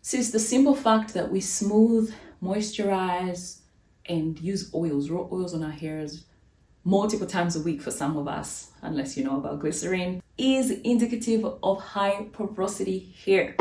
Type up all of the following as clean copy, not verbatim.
So it's the simple fact that we smooth, moisturize, and use oils, raw oils on our hairs multiple times a week for some of us, unless you know about glycerin, is indicative of high porosity hair.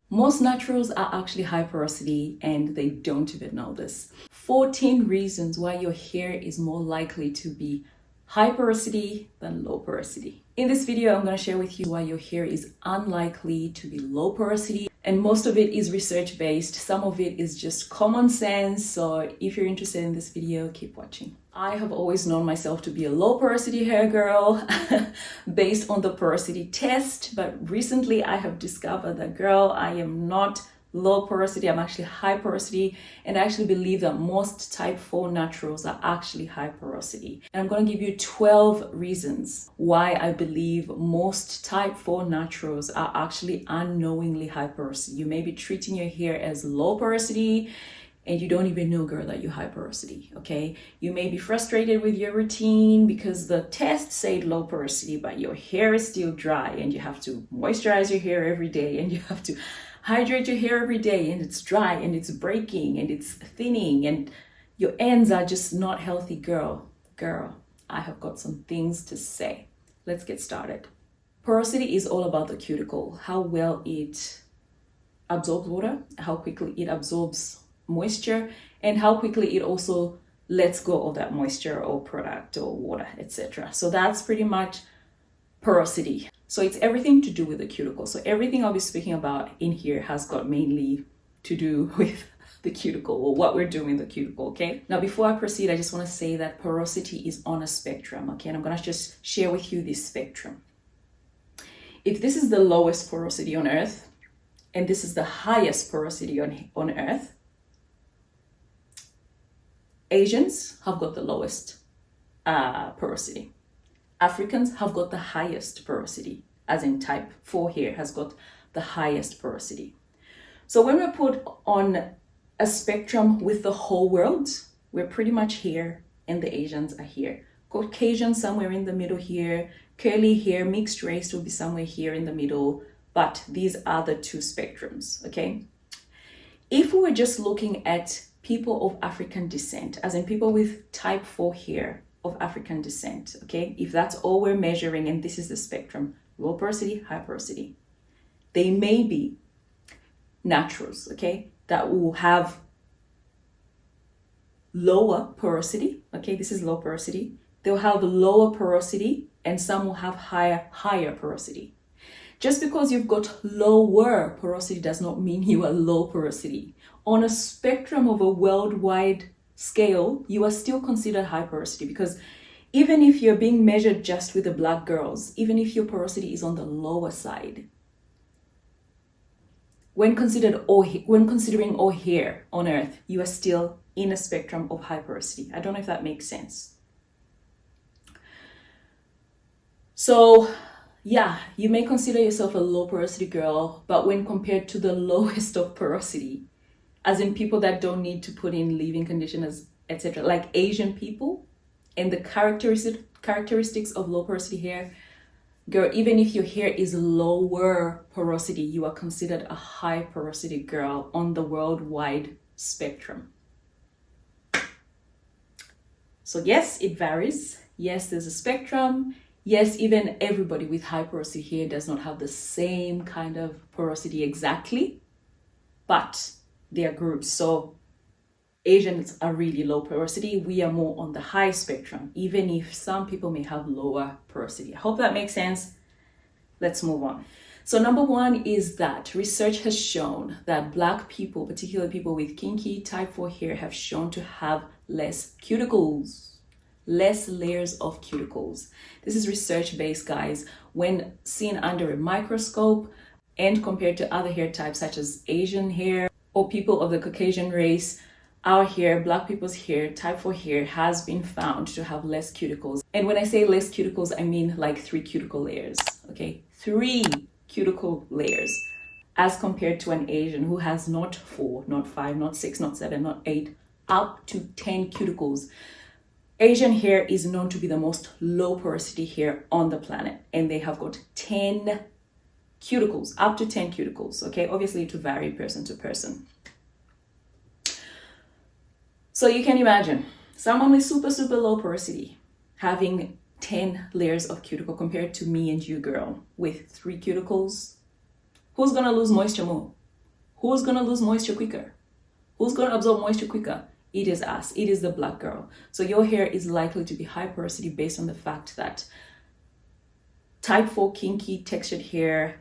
Most naturals are actually high porosity and they don't even know this. 14 reasons why your hair is more likely to be high porosity than low porosity. In this video, I'm going to share with you why your hair is unlikely to be low porosity, and most of it is research based. Some of it is just common sense. So if you're interested in this video, keep watching. I have always known myself to be a low porosity hair girl based on the porosity test, but recently I have discovered that, girl, I am not low porosity, I'm actually high porosity, and I actually believe that most type 4 naturals are actually high porosity. And I'm going to give you 12 reasons why I believe most type 4 naturals are actually unknowingly high porosity. You may be treating your hair as low porosity and you don't even know, girl, that you're high porosity, okay? You may be frustrated with your routine because the test said low porosity, but your hair is still dry and you have to moisturize your hair every day and you have to hydrate your hair every day, and it's dry and it's breaking and it's thinning and your ends are just not healthy. Girl, I have got some things to say. Let's get started. Porosity is all about the cuticle, how well it absorbs water, how quickly it absorbs moisture, and how quickly it also lets go of that moisture or product or water, etc. So that's pretty much porosity. So it's everything to do with the cuticle. So everything I'll be speaking about in here has got mainly to do with the cuticle, or what we're doing in the cuticle, okay? Now, before I proceed, I just want to say that porosity is on a spectrum, okay? And I'm going to just share with you this spectrum. If this is the lowest porosity on Earth, and this is the highest porosity on Earth, Asians have got the lowest porosity. Africans have got the highest porosity, as in type 4 hair has got the highest porosity. So when we're put on a spectrum with the whole world, we're pretty much here and the Asians are here. Caucasian somewhere in the middle here, curly hair, mixed race will be somewhere here in the middle, but these are the two spectrums, okay? If we were just looking at people of African descent, as in people with type 4 hair of African descent, okay? If that's all we're measuring and this is the spectrum, low porosity, high porosity, they may be naturals, okay, that will have lower porosity, okay? This is low porosity. They'll have lower porosity and some will have higher porosity. Just because you've got lower porosity does not mean you are low porosity. On a spectrum of a worldwide scale, you are still considered high porosity, because even if you're being measured just with the black girls, even if your porosity is on the lower side, when considering all hair on Earth, you are still in a spectrum of high porosity. I don't know if that makes sense. So yeah, you may consider yourself a low porosity girl, but when compared to the lowest of porosity, as in people that don't need to put in leave-in conditioners, etc., like Asian people, and the characteristics of low porosity hair, girl, even if your hair is lower porosity, you are considered a high porosity girl on the worldwide spectrum. So yes, it varies. Yes, there's a spectrum. Yes, even everybody with high porosity hair does not have the same kind of porosity exactly, but they are groups. So Asians are really low porosity. We are more on the high spectrum, even if some people may have lower porosity. I hope that makes sense. Let's move on. So number one is that research has shown that Black people, particularly people with kinky type 4 hair, have shown to have less cuticles, less layers of cuticles. This is research-based, guys. When seen under a microscope and compared to other hair types such as Asian hair or people of the Caucasian race, our hair, Black people's hair, type 4 hair, has been found to have less cuticles. And when I say less cuticles, I mean like 3 cuticle layers, okay? 3 cuticle layers as compared to an Asian who has not 4, not 5, not 6, not 7, not 8, up to 10 cuticles. Asian hair is known to be the most low porosity hair on the planet, and they have got 10 cuticles, up to 10 cuticles, okay? Obviously it will vary person to person. So you can imagine someone with super, super low porosity having 10 layers of cuticle compared to me and you, girl, with 3 cuticles. Who's gonna lose moisture more? Who's gonna lose moisture quicker? Who's gonna absorb moisture quicker? It is us. It is the black girl. So your hair is likely to be high porosity based on the fact that type 4 kinky textured hair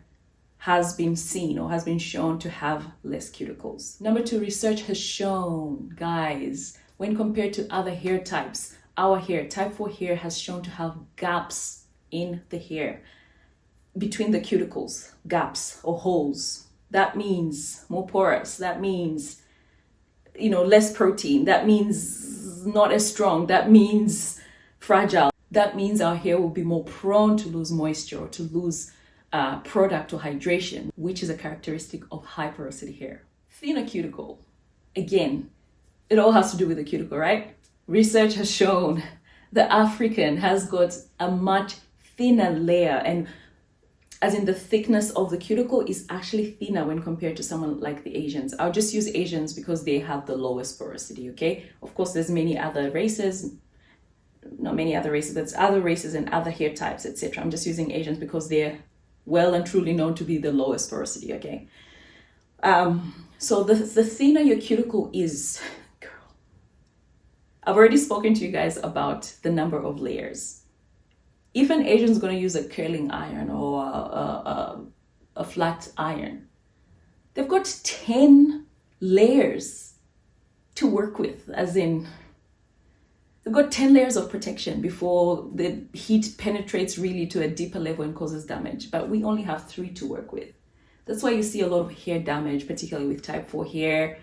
has been seen or has been shown to have less cuticles. Number 2, research has shown, guys, when compared to other hair types, our hair, type 4 hair, has shown to have gaps in the hair between the cuticles, gaps or holes. That means more porous. That means, you know, less protein. That means not as strong. That means fragile. That means our hair will be more prone to lose moisture or to lose product or hydration, which is a characteristic of high porosity hair. Thinner cuticle. Again, it all has to do with the cuticle, right? Research has shown the African has got a much thinner layer, and as in the thickness of the cuticle is actually thinner when compared to someone like the Asians. I'll just use Asians because they have the lowest porosity, okay? Of course, there's many other races, not many other races, there's other races and other hair types, etc. I'm just using Asians because they're well and truly known to be the lowest porosity, okay? So the thinner your cuticle is, girl, I've already spoken to you guys about the number of layers. If an Asian is going to use a curling iron or a flat iron, they've got 10 layers to work with, as in they've got 10 layers of protection before the heat penetrates really to a deeper level and causes damage. But we only have 3 to work with. That's why you see a lot of hair damage, particularly with type 4 hair.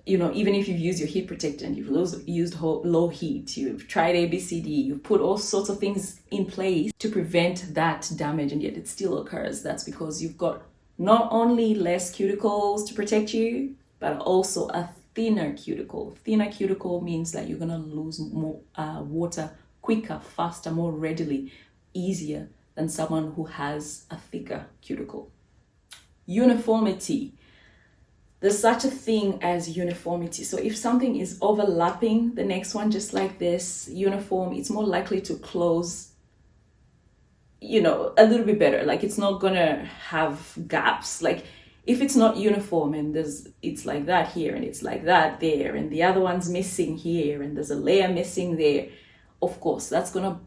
You know, even if you've used your heat protectant, you've used low heat, you've tried ABCD, you've put all sorts of things in place to prevent that damage, and yet it still occurs. That's because you've got not only less cuticles to protect you, but also a thinner cuticle. Thinner cuticle means that you're gonna lose more water quicker, faster, more readily, easier than someone who has a thicker cuticle. Uniformity. There's such a thing as uniformity. So if something is overlapping the next one, just like this, uniform, it's more likely to close, you know, a little bit better. Like it's not gonna have gaps. Like if it's not uniform and it's like that here and it's like that there and the other one's missing here and there's a layer missing there, of course, that's gonna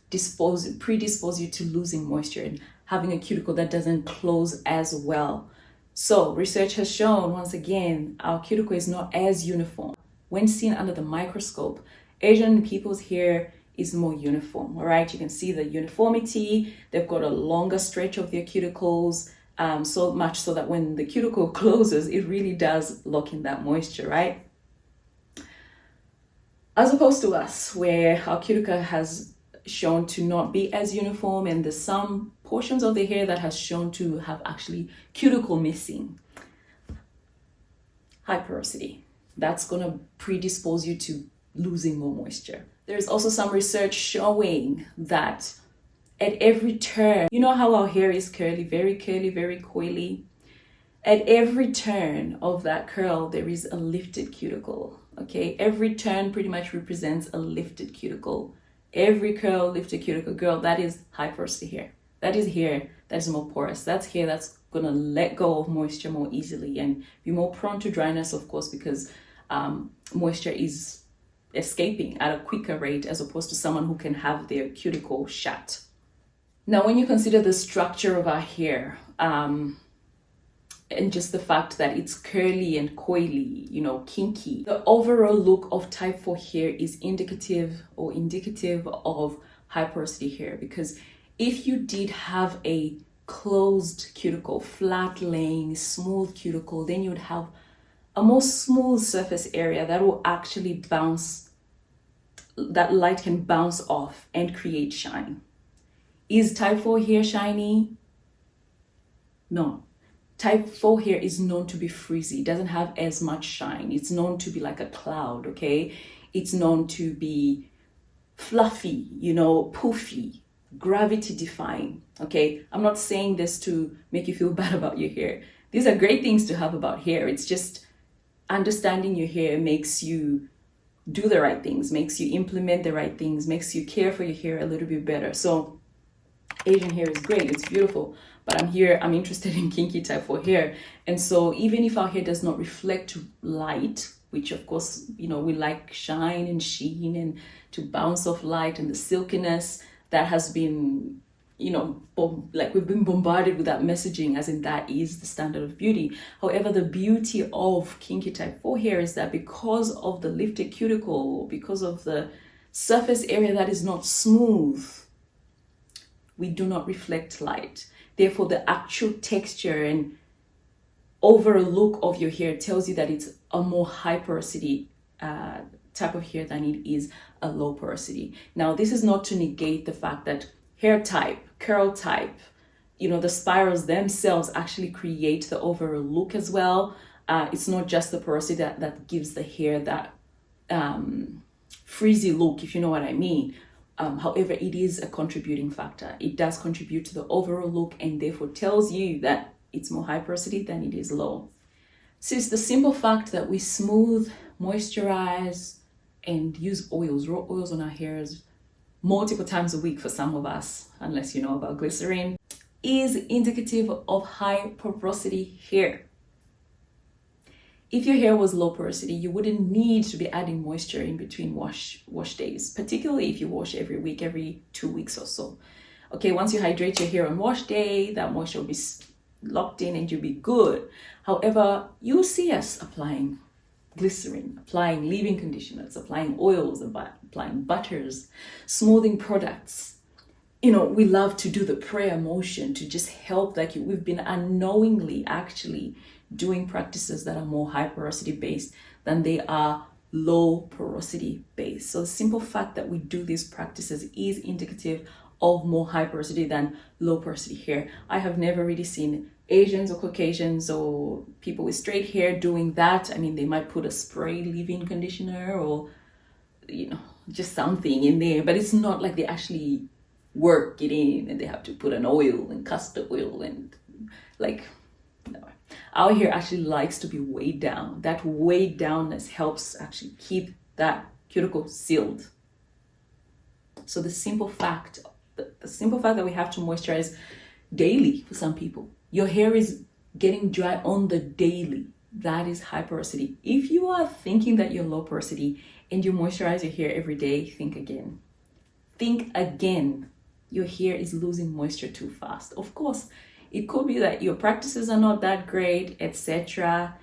predispose you to losing moisture and having a cuticle that doesn't close as well. So research has shown, once again, our cuticle is not as uniform. When seen under the microscope, Asian people's hair is more uniform, all right? You can see the uniformity. They've got a longer stretch of their cuticles, so much so that when the cuticle closes, it really does lock in that moisture, right? As opposed to us, where our cuticle has shown to not be as uniform, and there's some portions of the hair that has shown to have actually cuticle missing. High porosity. That's going to predispose you to losing more moisture. There's also some research showing that at every turn, you know how our hair is curly, very coily? At every turn of that curl, there is a lifted cuticle, okay? Every turn pretty much represents a lifted cuticle. Every curl, lifted cuticle, girl, that is high porosity hair. That is hair that is more porous. That's hair that's gonna let go of moisture more easily and be more prone to dryness, of course, because moisture is escaping at a quicker rate as opposed to someone who can have their cuticle shut. Now, when you consider the structure of our hair, and just the fact that it's curly and coily, you know, kinky, the overall look of type 4 hair is indicative of high porosity hair. Because if you did have a closed cuticle, flat laying, smooth cuticle, then you would have a more smooth surface area that will actually bounce, that light can bounce off and create shine. Is type 4 hair shiny? No. Type 4 hair is known to be frizzy. It doesn't have as much shine. It's known to be like a cloud, okay? It's known to be fluffy, you know, poofy, gravity defying, okay? I'm not saying this to make you feel bad about your hair. These are great things to have about hair. It's just understanding your hair makes you do the right things, makes you implement the right things, makes you care for your hair a little bit better. So Asian hair is great, it's beautiful, but I'm interested in kinky type 4 hair. And so even if our hair does not reflect light, which of course, you know, we like shine and sheen and to bounce off light and the silkiness that has been, you know, like we've been bombarded with that messaging as in that is the standard of beauty. However, the beauty of kinky type 4 hair is that because of the lifted cuticle, because of the surface area that is not smooth, we do not reflect light. Therefore, the actual texture and overall look of your hair tells you that it's a more high porosity type of hair than it is a low porosity. Now, this is not to negate the fact that hair type, curl type, you know, the spirals themselves actually create the overall look as well. It's not just the porosity that gives the hair that frizzy look, if you know what I mean. However, it is a contributing factor. It does contribute to the overall look and therefore tells you that it's more high porosity than it is low. So it's the simple fact that we smooth, moisturize, and use oils, raw oils on our hairs multiple times a week for some of us, unless you know about glycerin, is indicative of high porosity hair. If your hair was low porosity, you wouldn't need to be adding moisture in between wash days, particularly if you wash every week, every 2 weeks or so. Okay, once you hydrate your hair on wash day, that moisture will be locked in and you'll be good. However, you'll see us applying glycerin, applying leave-in conditioners, applying oils, applying butters, smoothing products. You know, we love to do the prayer motion to just help, like we've been unknowingly actually doing practices that are more high porosity based than they are low porosity based. So the simple fact that we do these practices is indicative of more high porosity than low porosity hair. I have never really seen Asians or Caucasians or people with straight hair doing that. I mean, they might put a spray leave-in conditioner or, you know, just something in there, but it's not like they actually work it in and they have to put an oil and castor oil and like, no. Our hair actually likes to be weighed down. That weighed downness helps actually keep that cuticle sealed. So the simple fact that we have to moisturize daily for some people, your hair is getting dry on the daily, that is high porosity. If you are thinking that you're low porosity and you moisturize your hair every day, think again. Think again. Your hair is losing moisture too fast. Of course, it could be that your practices are not that great, etc.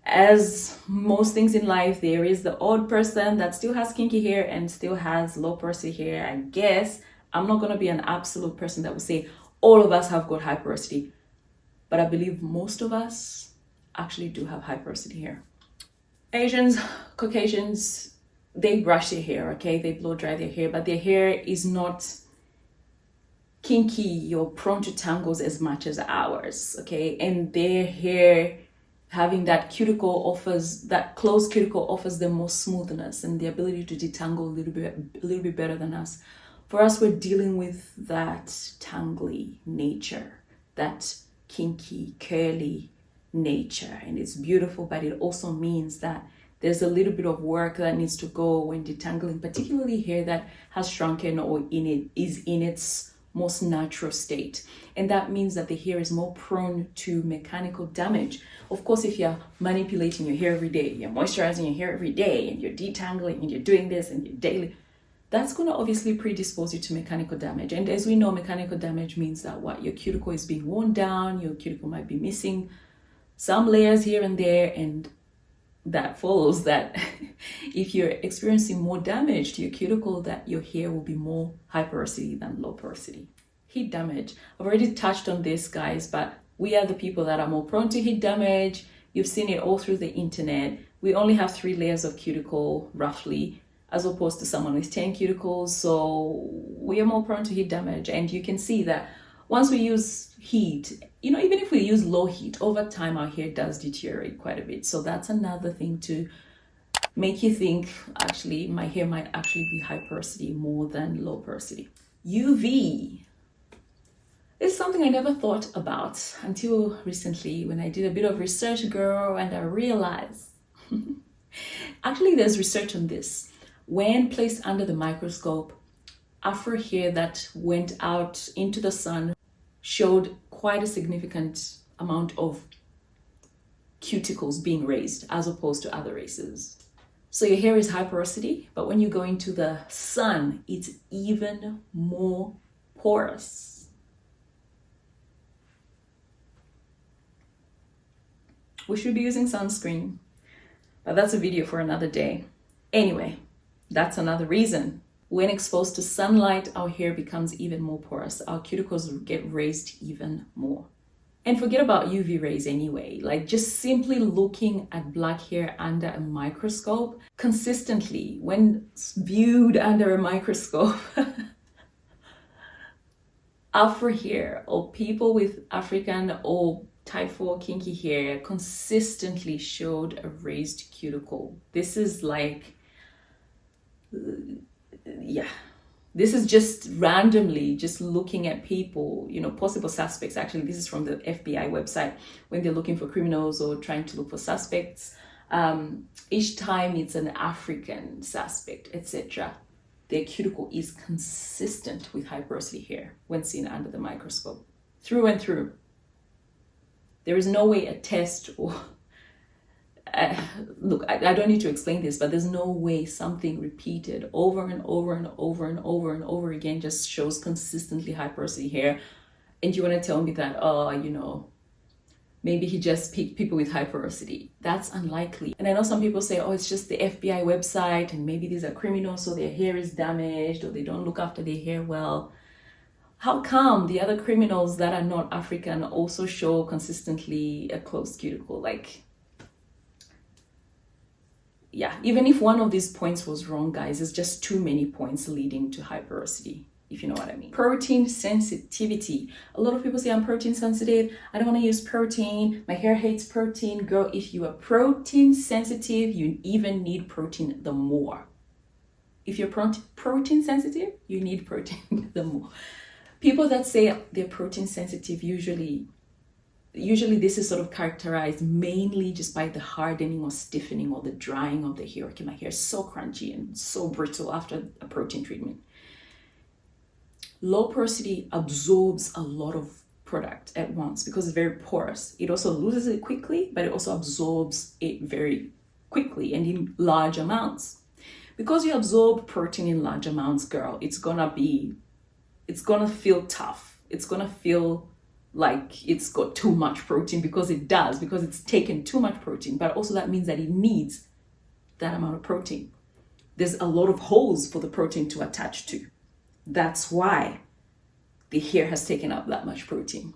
As most things in life, there is the odd person that still has kinky hair and still has low porosity hair. I guess I'm not going to be an absolute person that will say all of us have got high porosity, but I believe most of us actually do have high porosity hair. Asians, Caucasians, they brush their hair, okay? They blow dry their hair, but their hair is not kinky or prone to tangles as much as ours, okay? And their hair, having that closed cuticle offers them more smoothness and the ability to detangle a little bit better than us. For us, we're dealing with that tangly nature, that kinky, curly nature, and it's beautiful, but it also means that there's a little bit of work that needs to go when detangling, particularly hair that has shrunken or is in its most natural state. And that means that the hair is more prone to mechanical damage. Of course, if you're manipulating your hair every day, you're moisturizing your hair every day, and you're detangling and you're doing this and you're daily, that's going to obviously predispose you to mechanical damage. And as we know, mechanical damage means that your cuticle is being worn down, your cuticle might be missing some layers here and there, and that follows that if you're experiencing more damage to your cuticle, that your hair will be more high porosity than low porosity. Heat damage. I've already touched on this, guys, but we are the people that are more prone to heat damage. You've seen it all through the internet. We only have 3 layers of cuticle, roughly, as opposed to someone with 10 cuticles. So we are more prone to heat damage. And you can see that once we use heat, you know, even if if we use low heat, over time our hair does deteriorate quite a bit. So that's another thing to make you think, actually, my hair might actually be high porosity more than low porosity. UV is something I never thought about until recently when I did a bit of research, girl, and I realized actually there's research on this. When placed under the microscope, Afro hair that went out into the sun showed quite a significant amount of cuticles being raised as opposed to other races. So your hair is high porosity, but when you go into the sun, it's even more porous. We should be using sunscreen, but that's a video for another day. Anyway, that's another reason. When exposed to sunlight, our hair becomes even more porous. Our cuticles get raised even more. And forget about UV rays anyway. Like, just simply looking at black hair under a microscope consistently, when viewed under a microscope, Afro hair or people with African or type 4 kinky hair consistently showed a raised cuticle. This is like, yeah. This is just randomly, just looking at people, you know, possible suspects. Actually, this is from the FBI website when they're looking for criminals or trying to look for suspects. Each time it's an African suspect, etc., their cuticle is consistent with high porosity hair when seen under the microscope, through and through. There is no way a test or look, I don't need to explain this, but there's no way something repeated over and over and over and over and over again just shows consistently high porosity hair. And you want to tell me that, oh, you know, maybe he just picked people with high porosity. That's unlikely. And I know some people say, oh, it's just the FBI website and maybe these are criminals, so their hair is damaged or they don't look after their hair well. How come the other criminals that are not African also show consistently a closed cuticle? Like, yeah, even if one of these points was wrong, guys, it's just too many points leading to high porosity, if you know what I mean. Protein sensitivity. A lot of people say I'm protein sensitive. I don't want to use protein. My hair hates protein. Girl, if you are protein sensitive, you even need protein the more. If you're protein sensitive, you need protein the more. People that say they're protein sensitive usually this is sort of characterized mainly just by the hardening or stiffening or the drying of the hair. Okay, my hair is so crunchy and so brittle after a protein treatment. Low porosity absorbs a lot of product at once because it's very porous. It also loses it quickly, but it also absorbs it very quickly and in large amounts. Because you absorb protein in large amounts, girl, it's gonna feel tough. It's gonna feel like it's got too much protein because it's taken too much protein, but also that means that it needs that amount of protein. There's a lot of holes for the protein to attach to. That's why the hair has taken up that much protein.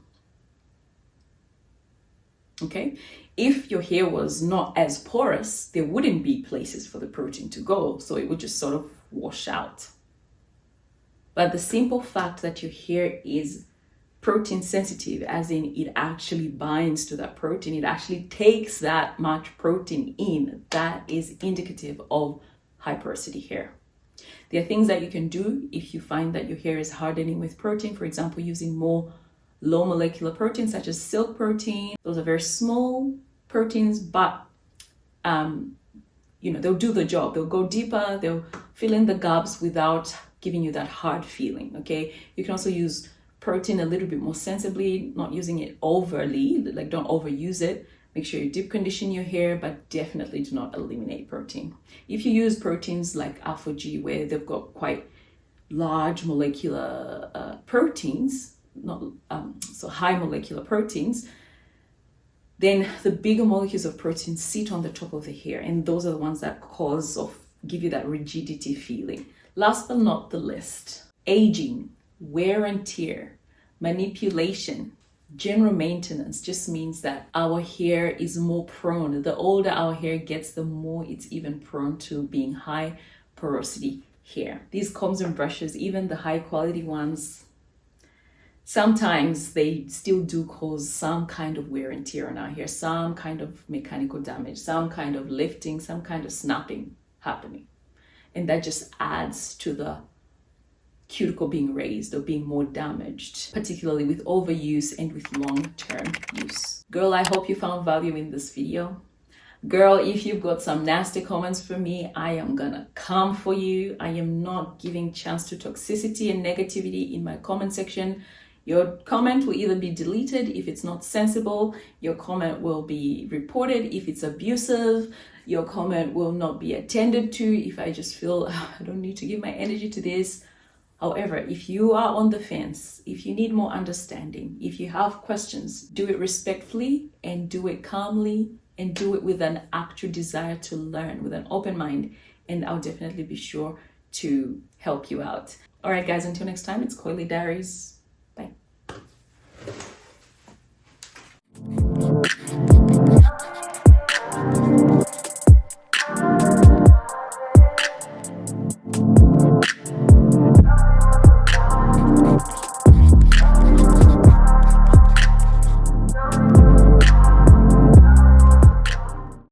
Okay? If your hair was not as porous, there wouldn't be places for the protein to go, so it would just sort of wash out. But the simple fact that your hair is protein sensitive, as in it actually binds to that protein, it actually takes that much protein in, that is indicative of high porosity hair. There are things that you can do if you find that your hair is hardening with protein, for example, using more low molecular proteins such as silk protein. Those are very small proteins, but they'll do the job. They'll go deeper, they'll fill in the gaps without giving you that hard feeling. Okay, you can also use protein a little bit more sensibly, not using it overly, like don't overuse it. Make sure you deep condition your hair, but definitely do not eliminate protein. If you use proteins like Afro G, where they've got quite large molecular proteins, so high molecular proteins, then the bigger molecules of protein sit on the top of the hair, and those are the ones that give you that rigidity feeling. Last but not the least, aging, wear and tear, manipulation, general maintenance just means that our hair is more prone. The older our hair gets, the more it's even prone to being high porosity hair. These combs and brushes, even the high quality ones, sometimes they still do cause some kind of wear and tear on our hair, some kind of mechanical damage, some kind of lifting, some kind of snapping happening. And that just adds to the cuticle being raised or being more damaged, particularly with overuse and with long-term use. Girl, I hope you found value in this video. Girl, if you've got some nasty comments for me, I am gonna come for you. I am not giving chance to toxicity and negativity in my comment section. Your comment will either be deleted if it's not sensible, your comment will be reported if it's abusive, your comment will not be attended to if I just feel I don't need to give my energy to this. However, if you are on the fence, if you need more understanding, if you have questions, do it respectfully and do it calmly and do it with an actual desire to learn, with an open mind, and I'll definitely be sure to help you out. All right, guys, until next time, it's Coily Diaries. Bye.